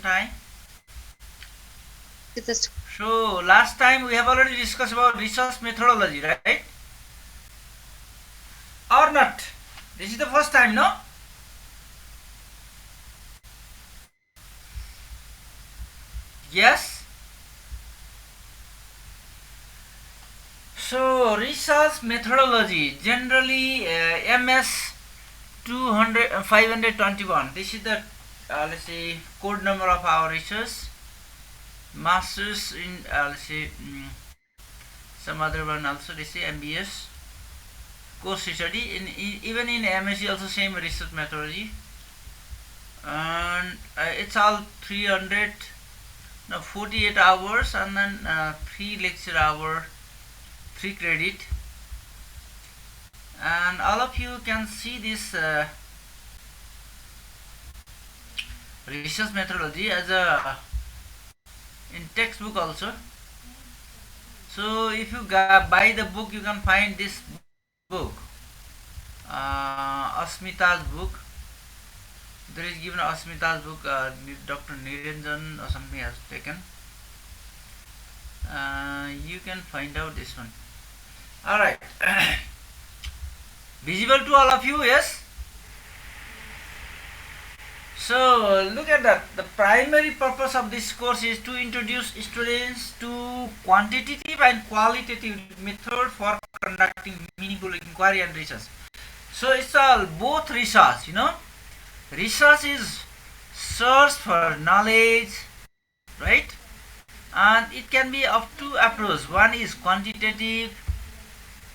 time. Just So last time we have already discussed about research methodology, right? Or not? This is the first time, no? Yes. So research methodology generally MS 200 521. This is the let's say code number of our research. Masters in let's say some other one also. They say MBS course study even in MSc also same research methodology, and it's all 300 no 48 hours, and then 3 lecture hour, 3 credit, and all of you can see this research methodology as a in textbook also. So if you buy the book, you can find this book, Asmita's book. There is given Asmita's book, Dr. Niranjan or something has taken. You can find out this one. Alright. Visible to all of you, yes? So look at that. The primary purpose of this course is to introduce students to quantitative and qualitative method for conducting meaningful inquiry and research. So it's all both research, Research is search for knowledge, right? And it can be of two approaches. One is quantitative,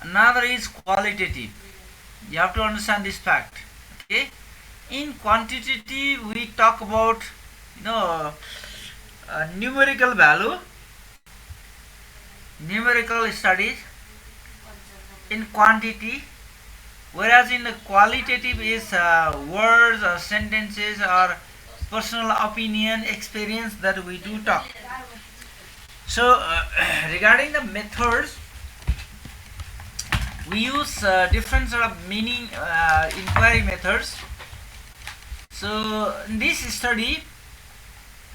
another is qualitative. You have to understand this fact. Okay. In quantitative, we talk about numerical value, numerical studies in quantity, whereas in the qualitative is words or sentences or personal opinion, experience that we do talk. So regarding the methods, we use different sort of meaning inquiry methods. So in this study,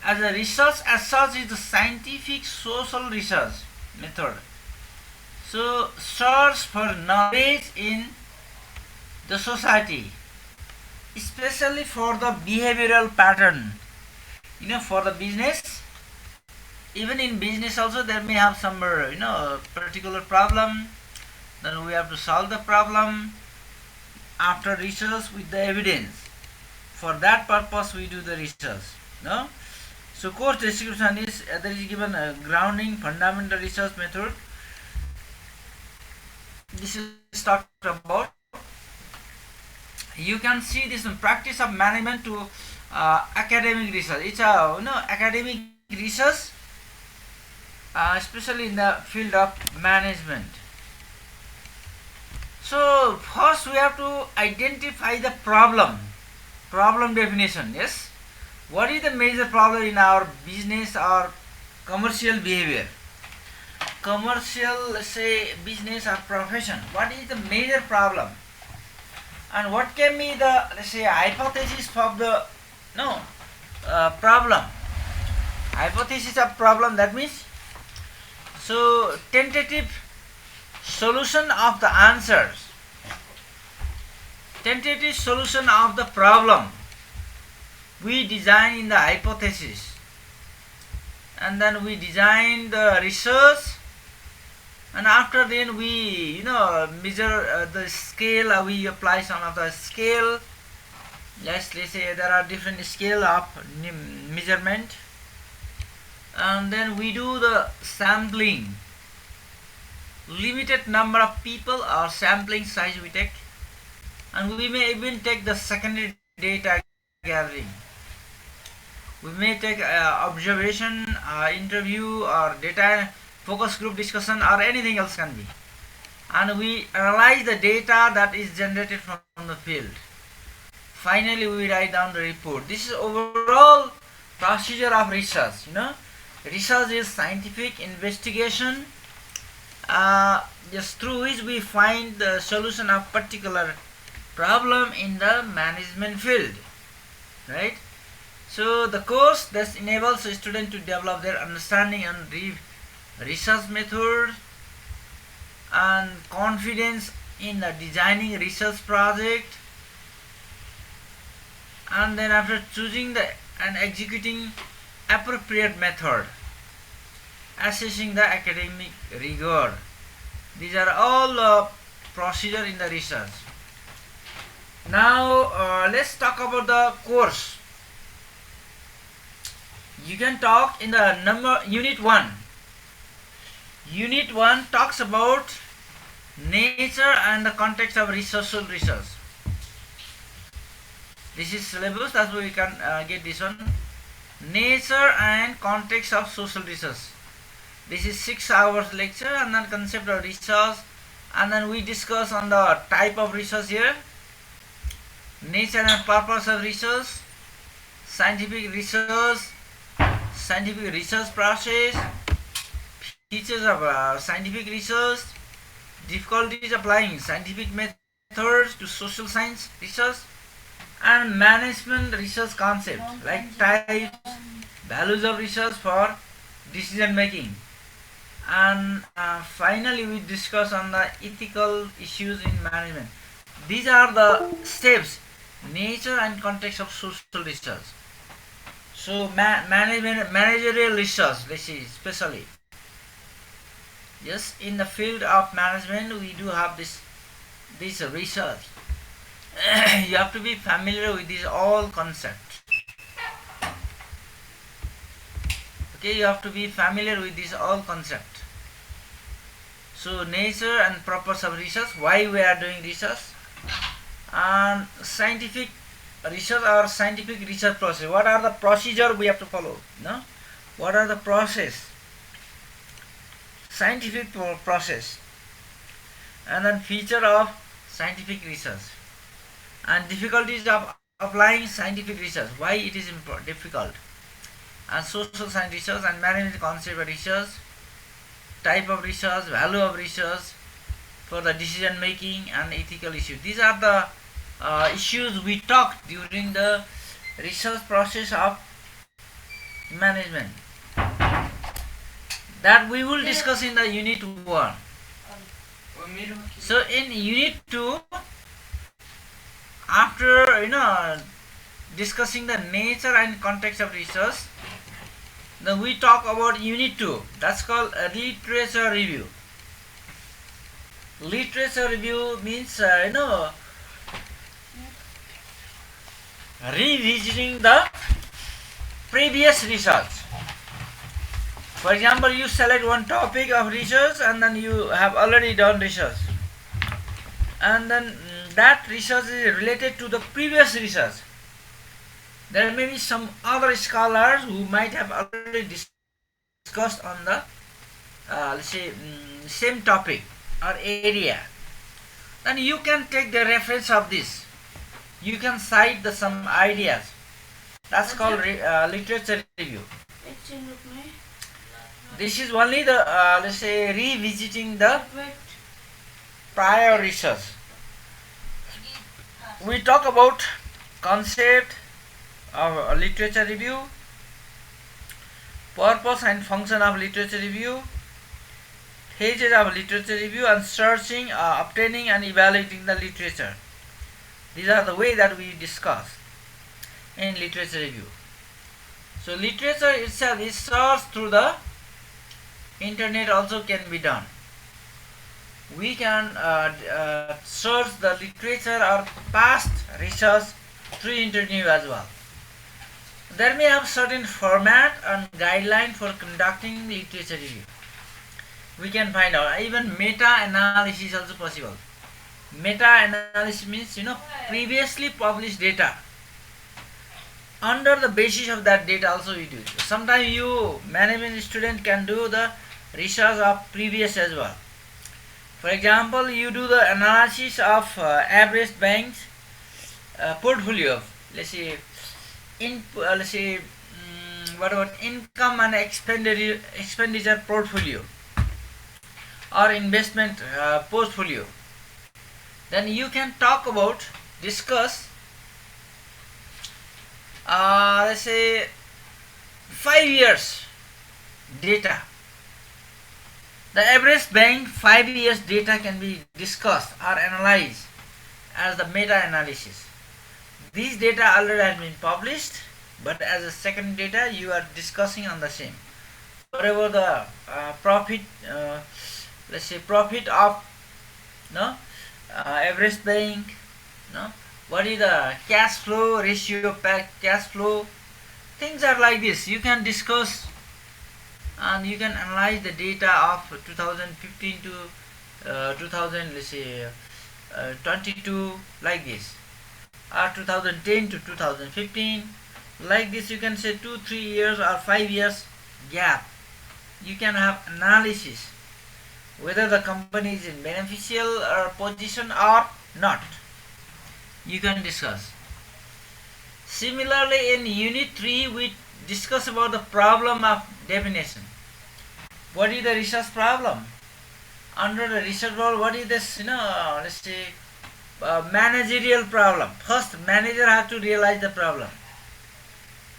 as a research as such is the scientific social research method. So search for knowledge in the society, especially for the behavioral pattern, for the business. Even in business also there may have some particular problem, then we have to solve the problem after research with the evidence. For that purpose we do the research. So course description is there is given a grounding fundamental research method. This is talked about. You can see this in practice of management to academic research. It's a academic research, especially in the field of management. So first we have to identify the problem definition. Yes, what is the major problem in our business or commercial behavior, commercial, let's say, business or profession? What is the major problem, and what can be the, let's say, hypothesis of the problem? Hypothesis of problem, that means so tentative solution of the answers, tentative solution of the problem we design in the hypothesis, and then we design the research, and after then we measure the scale, we apply some of the scale. Let's say there are different scale of measurement, and then we do the sampling, limited number of people or sampling size we take, and we may even take the secondary data gathering. We may take observation, interview, or data focus group discussion, or anything else can be, and we analyze the data that is generated from the field. Finally we write down the report. This is overall procedure of research. Research is scientific investigation just through which we find the solution of particular problem in the management field, right? So the course that enables a student to develop their understanding and research method and confidence in designing research project, and then after choosing and executing appropriate method, assessing the academic rigor. These are all procedure in the research. Now let's talk about the course. You can talk in the unit 1. Unit 1 talks about nature and the context of social research. This is syllabus, that's why we can get this one. Nature and context of social research. This is 6 hours lecture, and then concept of research, and then we discuss on the type of research here, nature and purpose of research, scientific research process, features of scientific research, difficulties applying scientific methods to social science research, and management research concepts like types, values of research for decision making. And finally we discuss on the ethical issues in management. These are the steps, nature and context of social research. So managerial research, let's see, especially. Yes, in the field of management we do have this research. You have to be familiar with these all concepts. Okay, you have to be familiar with these all concepts. So nature and purpose of research, why we are doing research, and scientific research or scientific research process. What are the procedure we have to follow? No, what are the process? Scientific process, and then feature of scientific research, and difficulties of applying scientific research. Why it is difficult? And social science research and management concept of research, type of research, value of research for the decision making, and ethical issues. These are the issues we talked during the research process of management, that we will discuss in the unit 1. So in unit 2, after discussing the nature and context of research, then we talk about unit 2, that's called a literature review. Literature review means revisiting the previous research. For example, you select one topic of research and then you have already done research, and then that research is related to the previous research. There may be some other scholars who might have already discussed on the same topic or area. Then you can take the reference of this. You can cite some ideas. That's called literature review. This is only the revisiting the prior research. We talk about concept of literature review, purpose and function of literature review, phases of literature review, and searching, obtaining and evaluating the literature. These are the way that we discuss in literature review. So literature itself is searched through the internet, also can be done. We can search the literature or past research through internet as well. There may have certain format and guideline for conducting literature review. We can find out. Even meta-analysis is also possible. Meta-analysis means previously published data. Under the basis of that data also we do it. Sometimes you management student can do the research of previous as well. For example, you do the analysis of average bank's portfolio. Let's say what about income and expenditure portfolio or investment portfolio. Then you can discuss let's say 5 years data. The average bank 5 years data can be discussed or analyzed as the meta-analysis. These data already have been published, but as a second data you are discussing on the same. Whatever the profit, let's say profit of average bank, what is the cash flow ratio per cash flow, things are like this. You can discuss and you can analyze the data of 2015 to 2000, let's say 22, like this, or 2010 to 2015, like this. You can say 2-3 years or 5 years gap. You can have analysis whether the company is in beneficial position or not. You can discuss. Similarly, in unit 3 we discuss about the problem of definition. What is the research problem? Under the research problem, what is this, let's say managerial problem. First, manager has to realize the problem,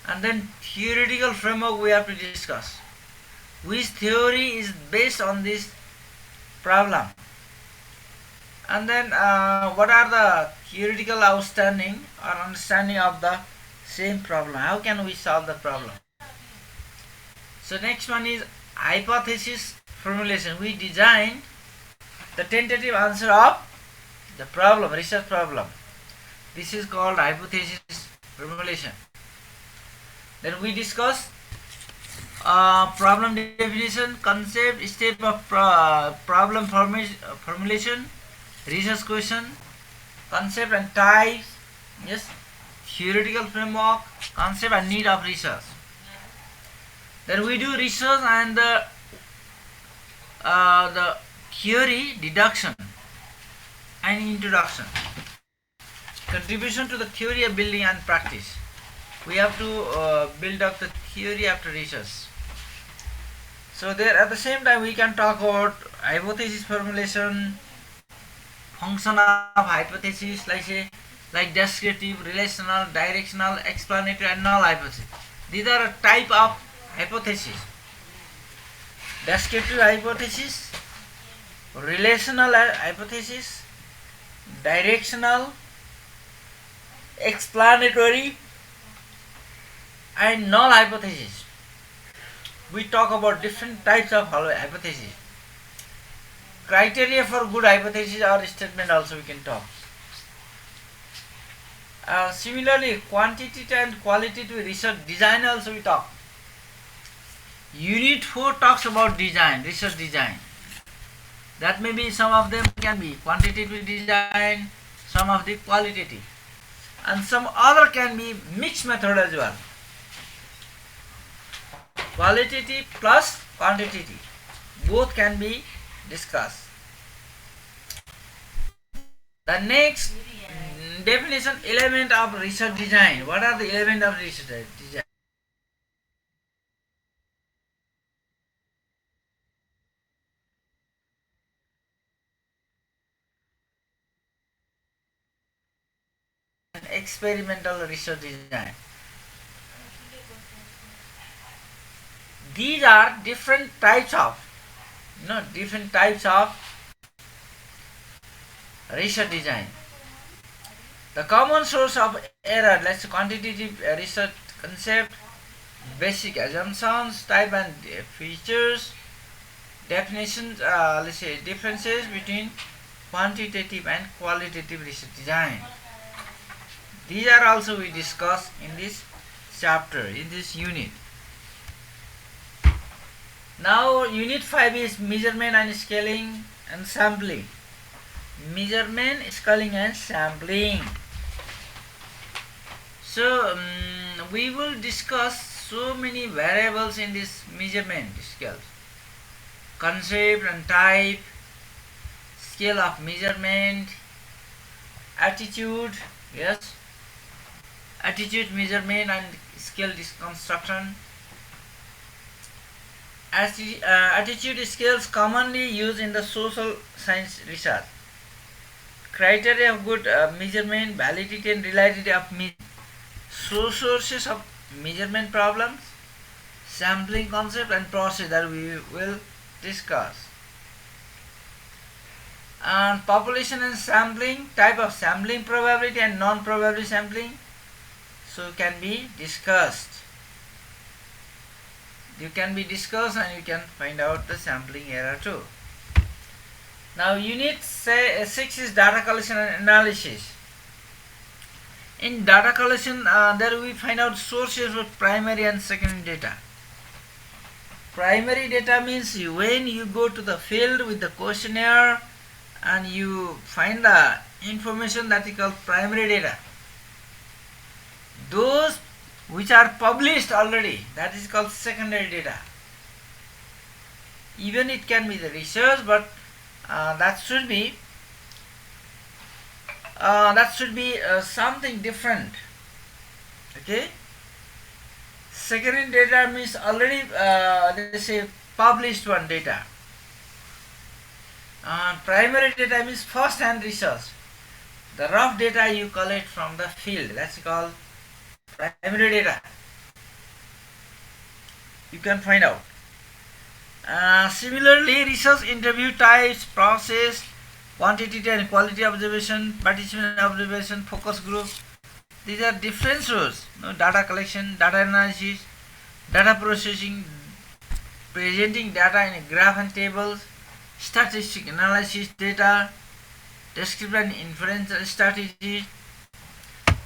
and then theoretical framework we have to discuss. Which theory is based on this problem? And then what are the theoretical outstanding or understanding of the same problem? How can we solve the problem? So next one is hypothesis formulation. We design the tentative answer of the problem, research problem. This is called hypothesis formulation. Then we discuss problem definition, concept, step of problem formulation, research question, concept and types, yes, theoretical framework, concept and need of research. Then we do research and the theory, deduction and introduction. Contribution to the theory of building and practice. We have to build up the theory after research. So there, at the same time, we can talk about hypothesis formulation, function of hypothesis, like descriptive, relational, directional, explanatory, and null hypothesis. These are a type of hypothesis. Descriptive hypothesis, relational hypothesis, directional, explanatory, and null hypothesis. We talk about different types of hypothesis. Criteria for good hypothesis or statement also we can talk. Similarly, quantitative and qualitative research design also we talk. Unit 4 talks about design, research design. That may be, some of them can be quantitative design, some of the qualitative, and some other can be mixed method as well. Qualitative plus quantitative, both can be discussed. The next definition, element of research design. What are the elements of research design? Experimental research design. These are different types of research design. The common source of error, let's say quantitative research concept, basic assumptions, type and features, definitions, let's say differences between quantitative and qualitative research design. These are also we discuss in this chapter, in this unit. Now unit 5 is measurement and scaling and sampling. Measurement, scaling and sampling. So we will discuss so many variables in this measurement scale. Concept and type, scale of measurement, attitude, yes, attitude measurement and scale construction. Attitude scales commonly used in the social science research. Criteria of good measurement, validity and reliability of measurement. sources of measurement problems, sampling concept and process that we will discuss. And population and sampling, type of sampling probability and non-probability sampling, so can be discussed. You can be discussed and you can find out the sampling error too. Now unit 6 is data collection and analysis. In data collection, there we find out sources of primary and secondary data. Primary data means when you go to the field with the questionnaire and you find the information that is called primary data. Those which are published already, that is called secondary data. Even it can be the research, but that should be something different. Okay. Secondary data means already let's say published one data. Primary data means first hand research. The rough data you collect from the field, that's called primary data. You can find out. Similarly, research interview types, process, quantitative and quality observation, participant observation, focus group. These are different sources. Data collection, data analysis, data processing, presenting data in a graph and tables, statistical analysis, data, descriptive and inferential strategy,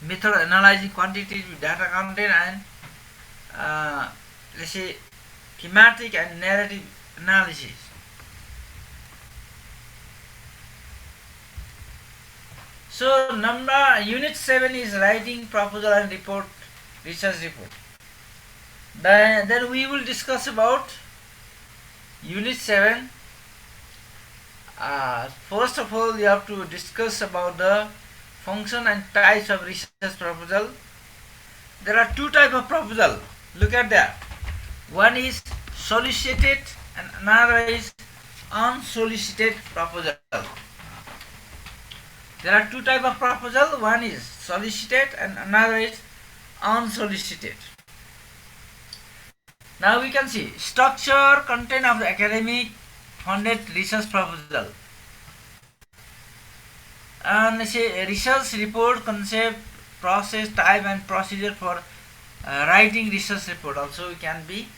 method analyzing quantitative data content, and let's say thematic and narrative analysis. So unit 7 is writing proposal and report, research report. Then we will discuss about unit 7. First of all, you have to discuss about the function and types of research proposal. There are two types of proposal. Look at that. One is solicited and another is unsolicited proposal. There are two types of proposal. One is solicited and another is unsolicited. Now we can see structure, content of the academic funded research proposal. And let's say research report, concept, process, type and procedure for writing research report also can be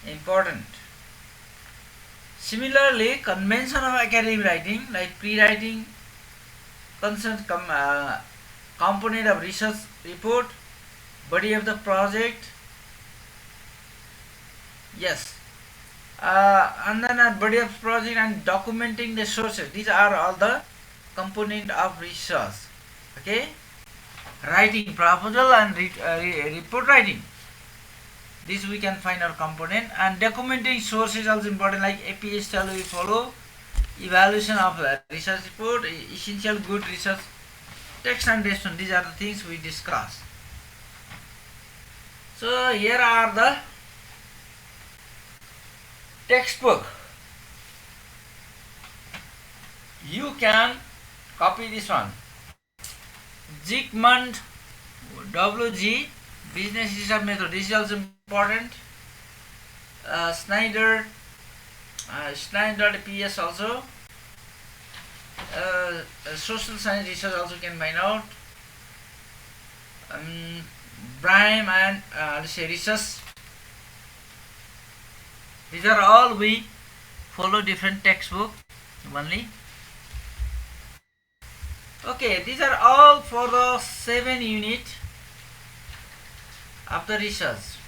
important. Similarly, convention of academic writing like pre-writing, component of research report, body of the project, yes, and then a body of project and documenting the sources. These are all the component of research. Okay, writing proposal and report writing. This we can find our component, and documenting sources also important like APA style we follow, evaluation of research report, essential good research text and description. These are the things we discuss. So here are the textbook. You can copy this one. Zygmunt WG business research method. This is also important. Schneider PS also. Social science research also can find out. Brime and let's say research. These are all we follow different textbook only. Okay, these are all for the 7 unit of the research.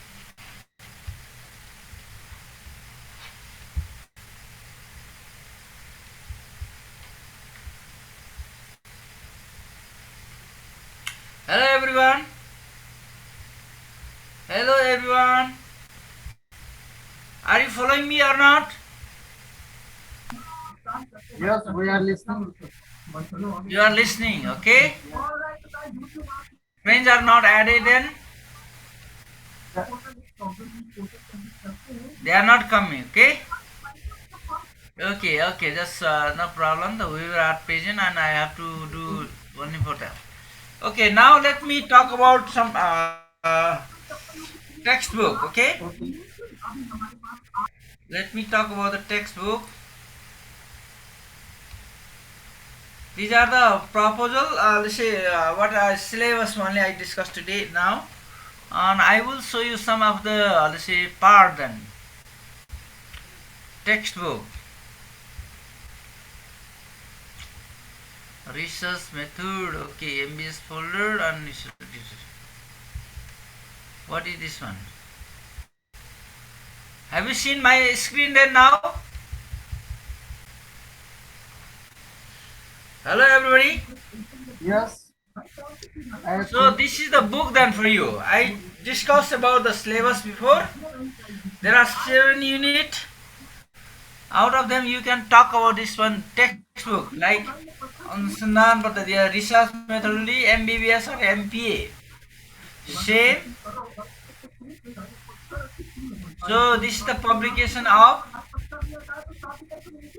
Hello everyone. Hello everyone. Are you following me or not? Yes, we are listening. You are listening, okay? Friends are not added then? They are not coming, okay? Okay, that's no problem. The viewer are present and I have to do only for them. Okay, now let me talk about some textbook. Okay, let me talk about the textbook. These are the proposal. Let's say what syllabus only I discussed today now, and I will show you some of the let's say part then textbook. Research method. Okay, MBS folder and what is this one? Have you seen my screen there now? Hello everybody. Yes. So this is the book then for you. I discussed about the syllabus before. There are 7 units. Out of them you can talk about this one textbook like Anusandhan Paddhati, research methodology, MBS or MPA. Same. So this is the publication of.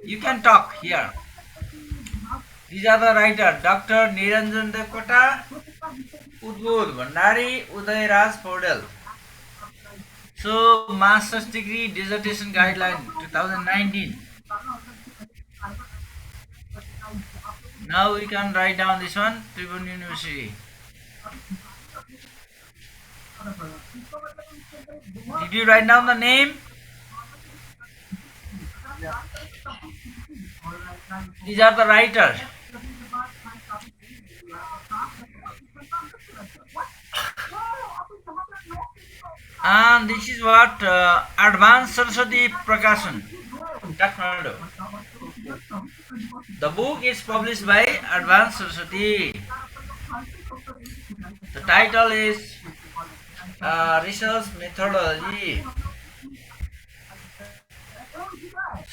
You can talk here. These are the writers: Dr. Niranjan Devkota, Udbodh Bhandari, Uday Raj Paudel. So master's degree dissertation guideline 2019. Now we can write down this one, Tribhuvan University. Did you write down the name? These are the writers. And this is what Advanced Saraswati Prakashan, Kathmandu. The book is published by Advanced Saraswati. The title is Research Methodology.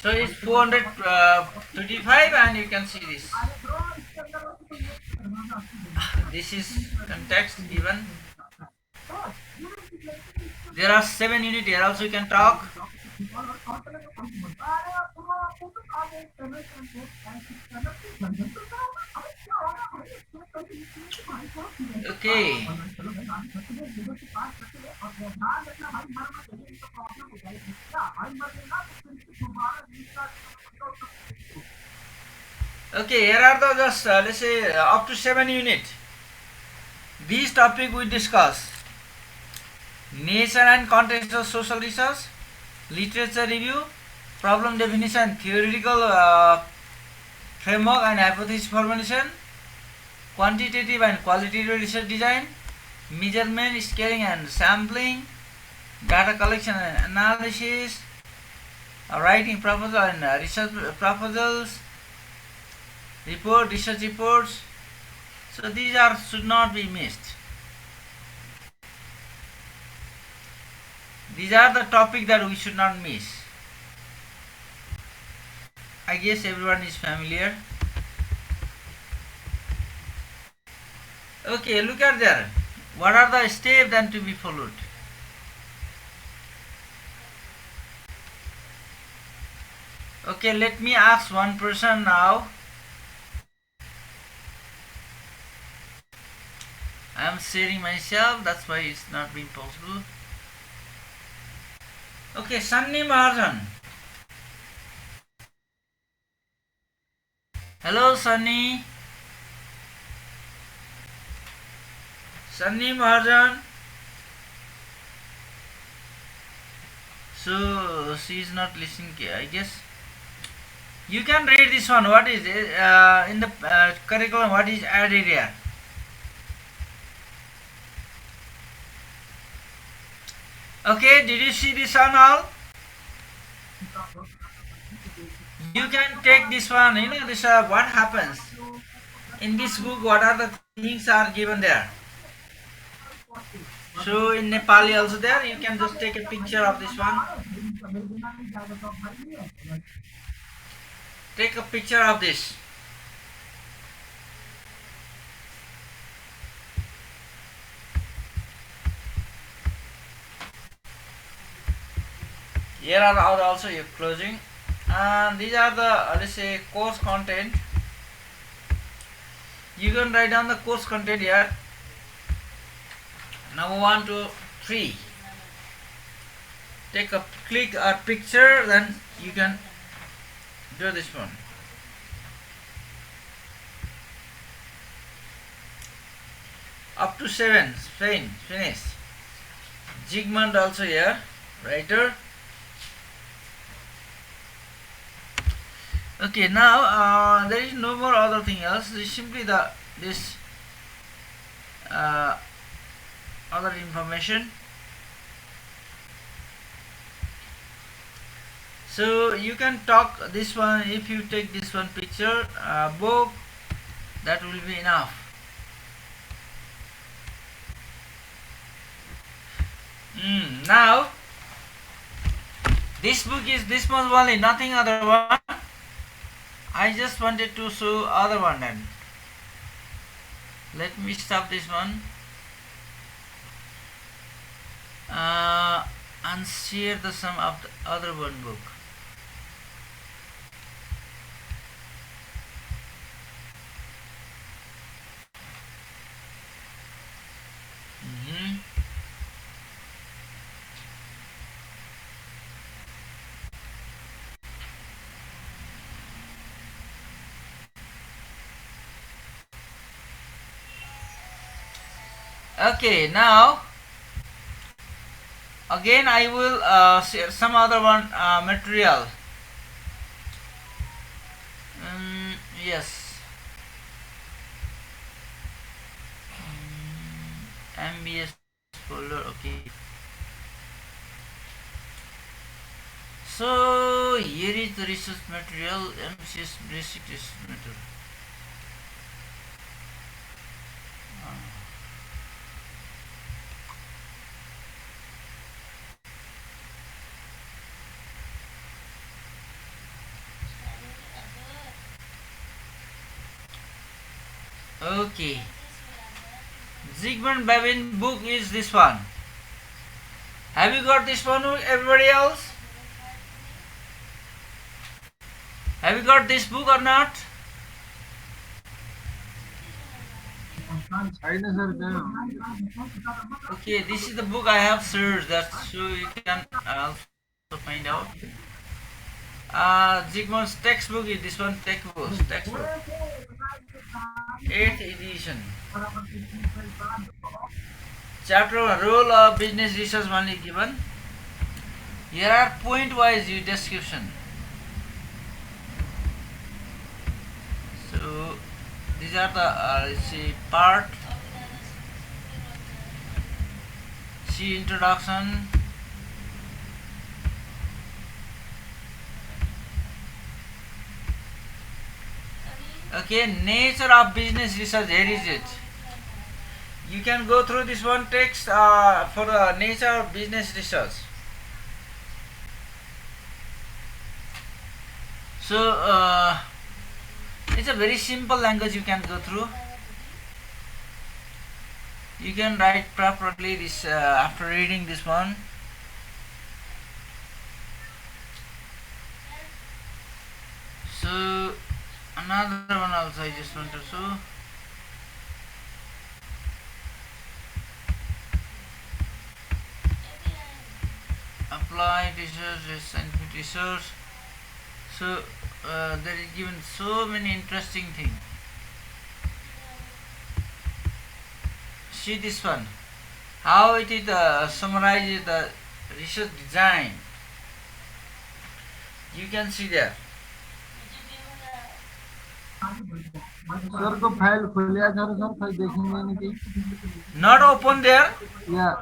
So it's 435 and you can see this. This is context given. There are 7 units here also you can talk. Okay. Okay, here are the just let's say up to 7 units. These topic we discuss: nature and context of social research, literature review, problem definition, theoretical framework and hypothesis formulation, quantitative and qualitative research design, measurement, scaling and sampling, data collection and analysis, writing proposal and research proposals, research reports. So these are should not be missed. These are the topics that we should not miss. I guess everyone is familiar. Okay, look at there. What are the steps then to be followed? Okay, let me ask one person now. I am sharing myself, that's why it's not being possible. Okay, Sunny Mahajan. Hello, Sunny. Sunny Mahajan. So she is not listening. I guess you can read this one. What is it in the curriculum? What is added here? Okay, did you see this one all? You can take this one. You know this. What happens in this book? What are the things are given there? So in Nepali also there. You can just take a picture of this one. Take a picture of this. Here are also your closing, and these are the let's say course content. You can write down the course content here. Now 1, 2, 3. Take a click or picture, then you can do this one. Up to 7, finish. Zygmunt also here, writer. Okay, now there is no more other thing else. This is simply this other information. So you can talk this one. If you take this one picture, book, that will be enough. Now this book is this one only, nothing other one. I just wanted to show other one then. Let me stop this one and share the sum of the other one book. Okay, now again I will share some other one material. Yes, MBS folder. Okay, so here is the research material, MCS basic research material. Okay, Zygmunt Babin book is this one. Have you got this one, everybody else? Have you got this book or not? Okay, this is the book I have searched, that's so you can also find out. Zygmunt's textbook is this one, textbook. 8th edition. Chapter 1, role of business research only given. Here are point-wise description. So these are the part. See introduction. Okay, nature of business research. Here is it. You can go through this one text for the nature of business research. So it's a very simple language you can go through. You can write properly this after reading this one. So another one also I just want to show. Applied research, scientific research. So there is given so many interesting things. See this one, how it is summarizes the research design. You can see there. Sir को file खुलिया sir sir देखेंगे नहीं कि Not open there. Yeah.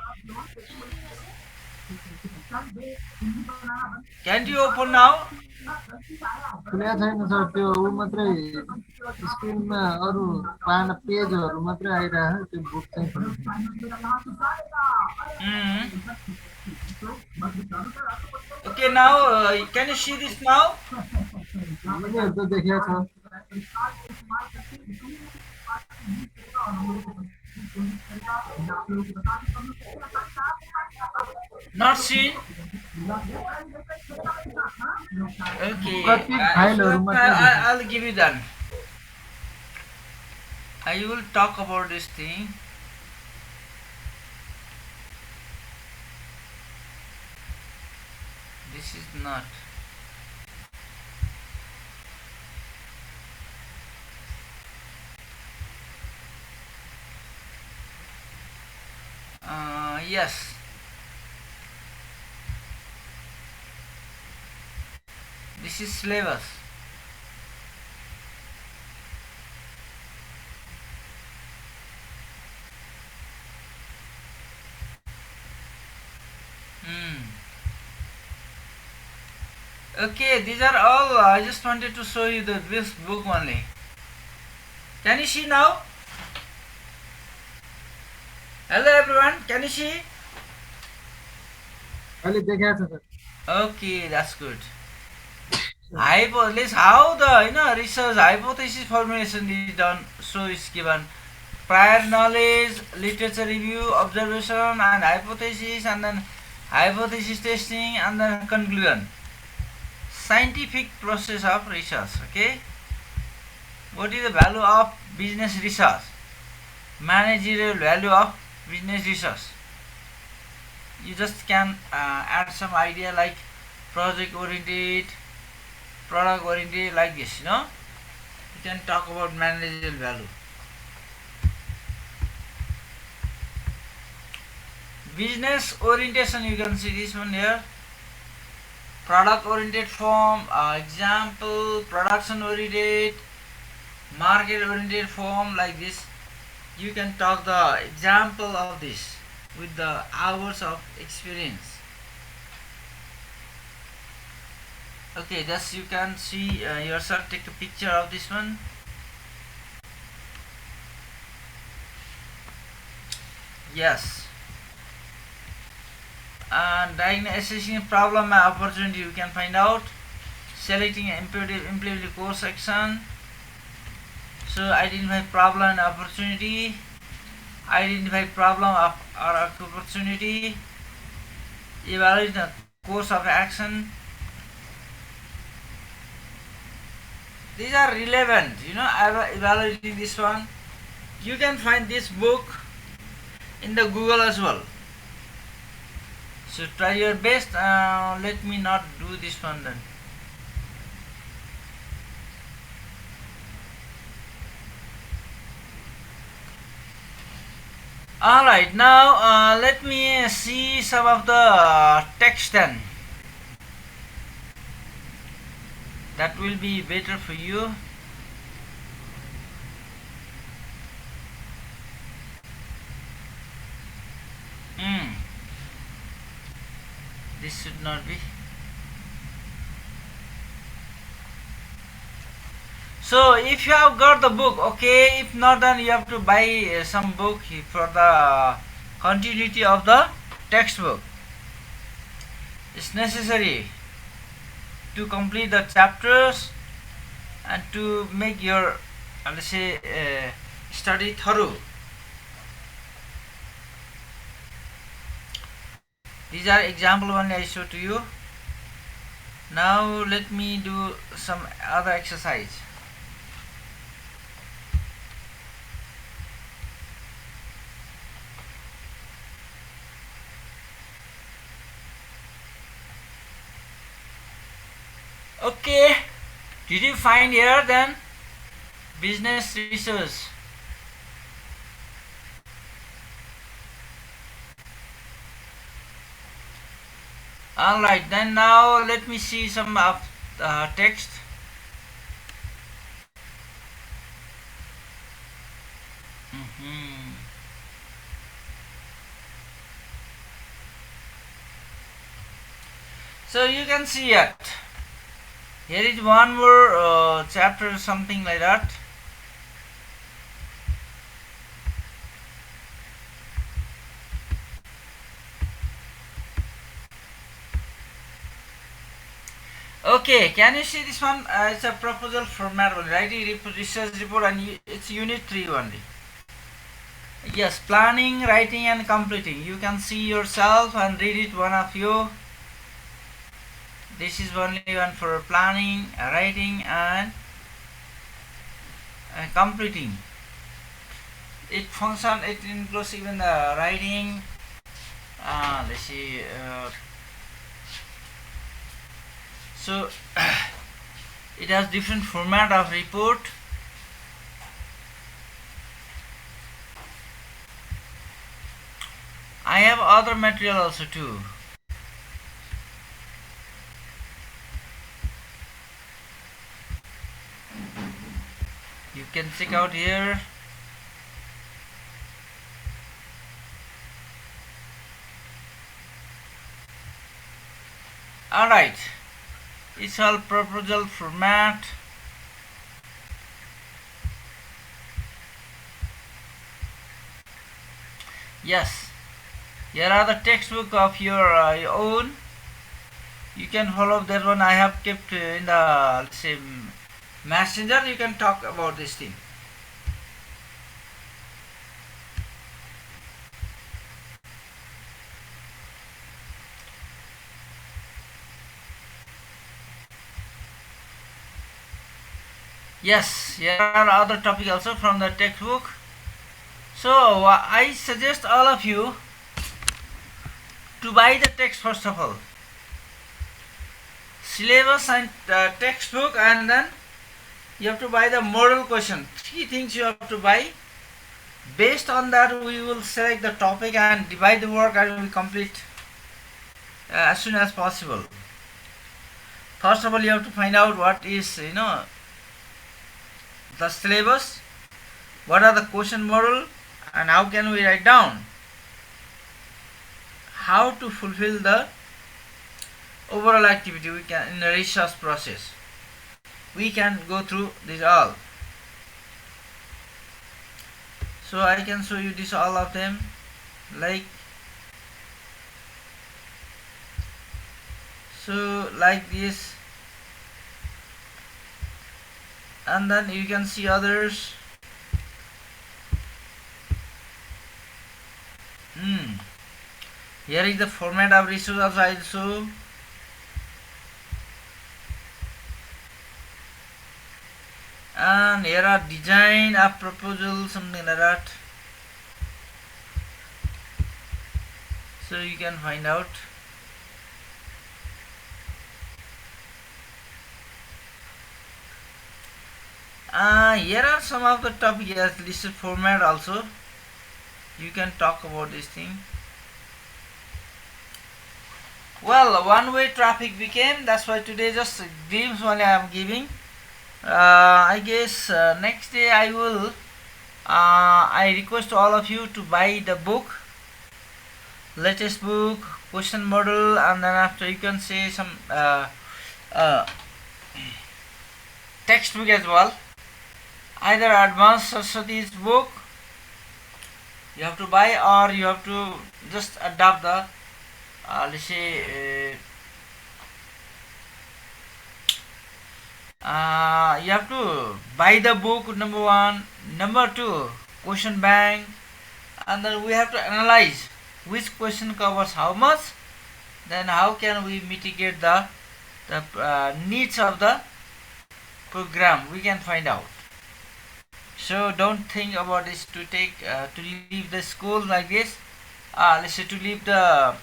Can't you open now? खुलिया छैन sir त्यो उ मात्रै स्क्रिनमा अरु पाना पेजहरु मात्रै आइराछ त्यो बुक चाहिँ Okay, now can you see this now? यिनीहरु त देखिया छ Not seen? Okay, I'll give you that. I will talk about this thing. This is not. Yes. This is syllabus. Okay, these are all. I just wanted to show you this book only. Can you see now? Hello everyone, can you see? अहिले देखाएको छ sir Okay, that's good. Hypothesis, how the research hypothesis formulation is done, so is given prior knowledge, literature review, observation and hypothesis, and then hypothesis testing, and then conclusion. Scientific process of research. Okay, what is the value of business research? Managerial value of business research. You just can add some idea like project oriented, product oriented, like this. You can talk about managerial value. Business orientation, you can see this one here. Product oriented form, example, production oriented, market oriented form, like this. You can talk the example of this with the hours of experience. Okay, just you can see yourself, take a picture of this one. Yes. And diagnosing problem and opportunity, you can find out. Selecting implementing course section. So identify problem and opportunity. Identify problem or opportunity. Evaluate the course of action. These are relevant, evaluating this one. You can find this book in the Google as well. So try your best. Let me not do this one then. Alright, now let me see some of the text then. That will be better for you. This should not be. So if you have got the book, okay. If not, then you have to buy some book for the continuity of the textbook. It's necessary to complete the chapters and to make your, let's say, study thorough. These are example only I show to you. Now let me do some other exercise. Okay, did you find here then business research? Alright, then now let me see some of text. So you can see it. Here is one more chapter, something like that. Okay, can you see this one? It's a proposal format only, writing research report, and it's unit 3 only. Yes, planning, writing and completing. You can see yourself and read it, one of you. This is only one for planning, writing and completing. It includes even the writing. Let's see. So it has different format of report. I have other material also too. You can check out here. Alright, it's all proposal format. Yes, here are the textbook of your own. You can follow that one. I have kept in the, let's say, messenger. You can talk about this thing. Yes, here are other topic also from the textbook. So I suggest all of you to buy the text first of all. Syllabus and textbook, and then you have to buy the model question. 3 things you have to buy. Based on that, we will select the topic and divide the work, and we complete as soon as possible. First of all, you have to find out what is the syllabus, what are the question model, and how can we write down, how to fulfill the overall activity. We can, in the research process, we can go through this all. So I can show you this, all of them, like this, and then you can see others. Here is the format of resource also I will show. And here are design of proposal, something like that. So you can find out. Here are some of the topics as listed format also. You can talk about this thing. Well, one-way traffic became, that's why today just glimpse only I am giving. I guess next day I will I request all of you to buy the book, latest book, question model, and then after you can say some textbook as well. Either advanced Saraswati's book you have to buy, or you have to just adopt the let's say you have to buy the book, number one. Number two, question bank, and then we have to analyze which question covers how much, then how can we mitigate the needs of the program, we can find out. So don't think about this to take to leave the school like this. Let's say to leave the,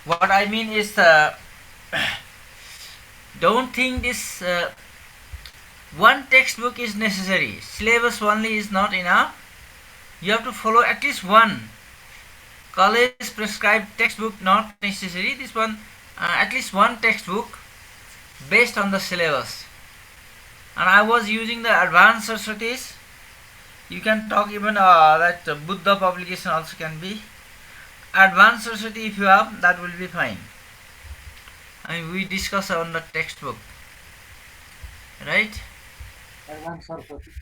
what I mean is don't think this one textbook is necessary. Syllabus only is not enough. You have to follow at least one college prescribed textbook, not necessary. This one, at least one textbook based on the syllabus. And I was using the advanced Saraswati's. You can talk even that Buddha publication also can be. Advanced Saraswati if you have, that will be fine. I mean, we discuss on the textbook, right? Advanced Saraswati.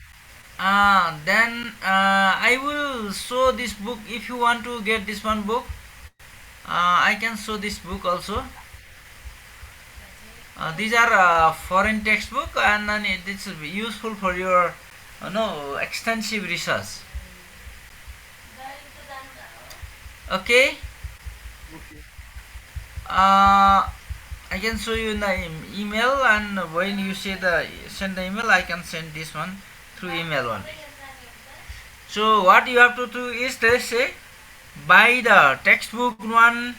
Then I will show this book. If you want to get this one book, I can show this book also. These are foreign textbook, and then it is useful for your extensive research. Okay. I can show you in the email, and when you send the email, I can send this one through email only. So what you have to do is, let's say, buy the textbook one,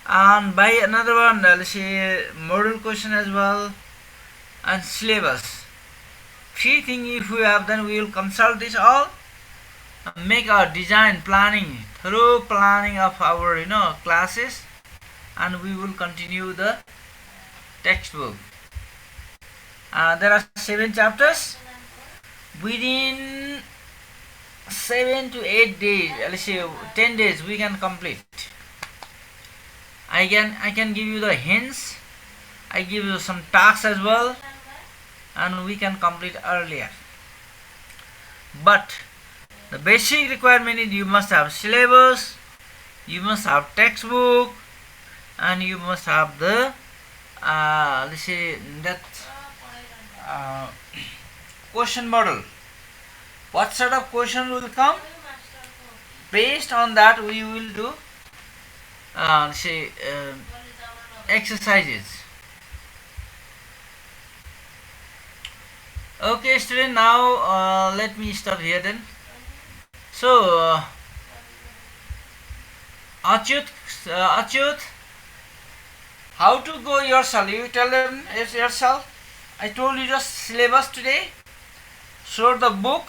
And by another one, let's say model question as well, and syllabus. Three things if we have, then we will consult this all, make our design planning, thorough planning of our classes, and we will continue the textbook. There are 7 chapters. Within 7 to 8 days, let's say 10 days, we can complete. I can give you the hints. I give you some tasks as well, and we can complete earlier. But the basic requirement is you must have syllabus, you must have textbook, and you must have the let's say that uh, question model. What sort of question will come? Based on that, we will do say exercises. Okay, student. Now let me stop here then. So, Achyut, how to go yourself? You tell them yourself. I told you just syllabus today. Show the book,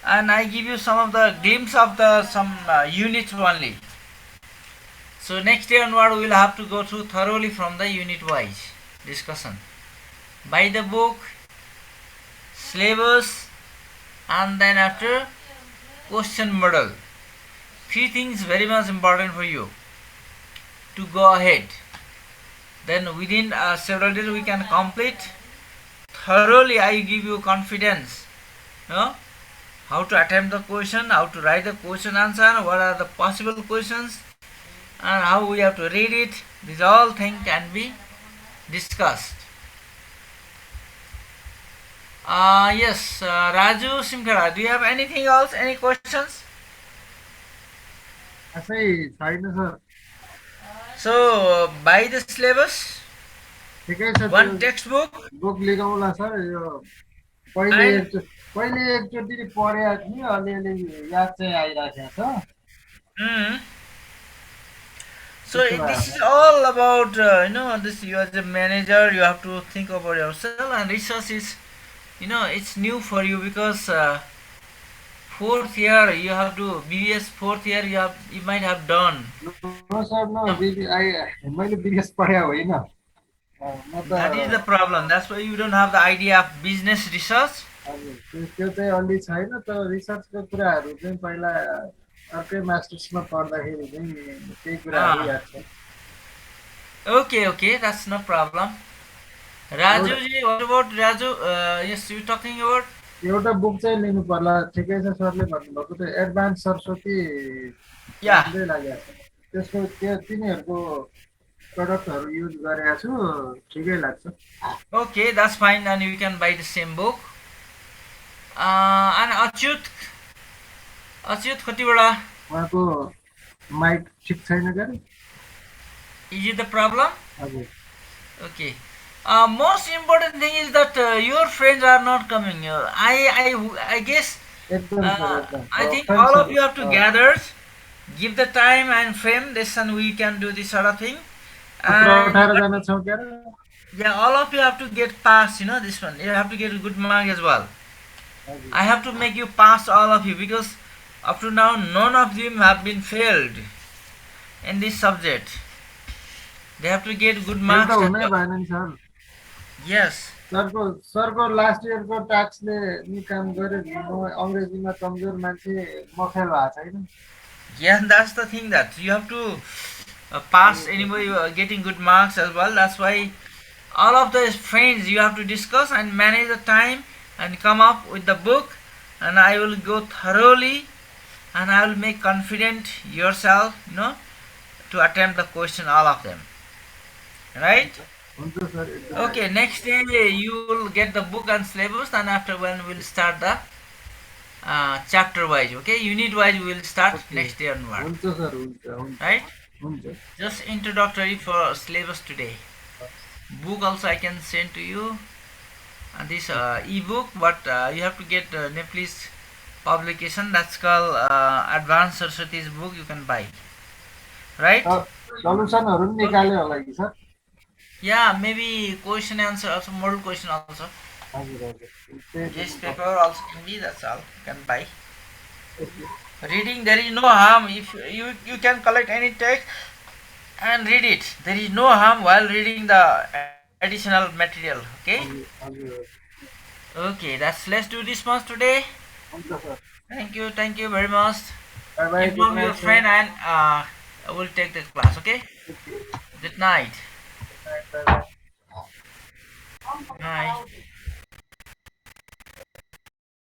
and I give you some of the glimpse of the some units only. So next day onward, we will have to go through thoroughly from the unit-wise discussion. By the book, syllabus, and then after question model. Three things very much important for you to go ahead. Then within several days we can complete thoroughly. I give you confidence. How to attempt the question, how to write the question answer, what are the possible questions, and how we have to read it. These all things can be discussed. Yes, Raju Simkara, do you have anything else? Any questions? So, by the syllabus, one textbook, book लिगाउँला sir यो and पहिले एकचोटि पढेको थिएँ अलिअलि याद चाहिँ आइराखेको छ so this is all about this. You as a manager, you have to think about yourself, and research is it's new for you because fourth year you have to BBS fourth year you might have done. No sir, no. मैले BBS पढेको होइन. That is the problem. That's why you don't have the idea of business research. त्यो चाहिँ अलि छैन तर रिसर्चको कुराहरू चाहिँ पहिला अर्कै मास्टर्समा पढ्दाखेरि चाहिँ त्यही कुराहरू याद छ. Okay, that's no problem. Raju ji, what about Raju? Yes, you talking about? एउटा बुक चाहिँ लिनु पर्ला. ठिकै छ सरले भन्नुभएको त्यो एडभान्स सरस्वती राम्रै लागेको छ. त्यसको त्यो तिनीहरूको प्रडक्टहरू युज गरेको छु, ठिकै लाग्छ. Okay, that's fine, and you can buy the same book. And Achyut Khatiwada. उहाँको माइक ठिक छैन गरे. Is it the problem? हजुर. Okay. Most important thing is that your friends are not coming. I guess I think all of you have to gather, give the time and frame this, and we can do this sort of thing. And yeah, all of you have to get pass. This one you have to get a good mark as well. I have to make you pass, all of you, because up to now none of them have been failed in this subject. They have to get good marks. Yes. सरको last इयरको ट्याक्सले नि काम गर्यो. म अंग्रेजीमा कमजोर मान्छे म fail भएको छैन. Yeah, that's the thing, that you have to pass anyway. You are getting good marks as well. That's why all of the friends you have to discuss and manage the time and come up with the book, and I will go thoroughly and I will make confident yourself to attempt the question, all of them, right? Okay, next day you will get the book and syllabus, and after when we'll start the chapter wise. Okay, unit wise we will start next day onward. Right? Just introductory for syllabus today. Book also I can send to you, and this e-book, but you have to get Nepalese publication, that's called Advanced Saraswati's book, you can buy. Right? सल्युसनहरू पनि Okay. निकाल्यो होला कि sir? Yeah, maybe question answer also, model question also. हजुर हजुर त्यही Yes, पनि paper भयो। also maybe that's all. You can buy. Okay Reading, there is no harm if you can collect any text and read it. There is no harm while reading the additional material. Okay. हजुर हजुर Okay, let's do this much today. हुन्छ sir. Thank you very much. By by, good Inform your night sir. friend and I will take the class. Okay. Okay, Good night. Good night, by by. Bye.